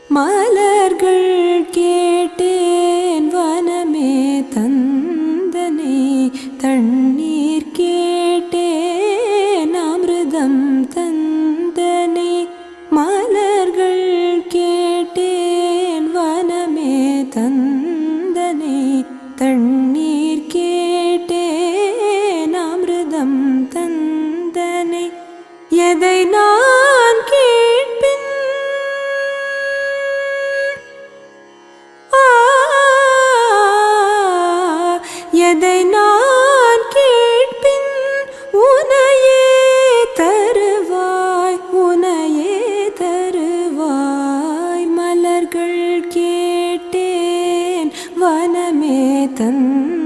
மலர்கள் கேட்டேன் வனமே தந்தனை தண்ணீர் கேட்டேன் அமிர்தம் தந்தனை மலர்கள் கேட்டேன் வனமே தந்தனை தண்ணீர் கேட்டேன் அமிர்தம் தந்தனை எதை நான் கேட்பின் எதை நான் கேட்பின் உனையே தருவாய் உனையே தருவாய் மலர்கள் கேட்டேன் வனமே தந்தனை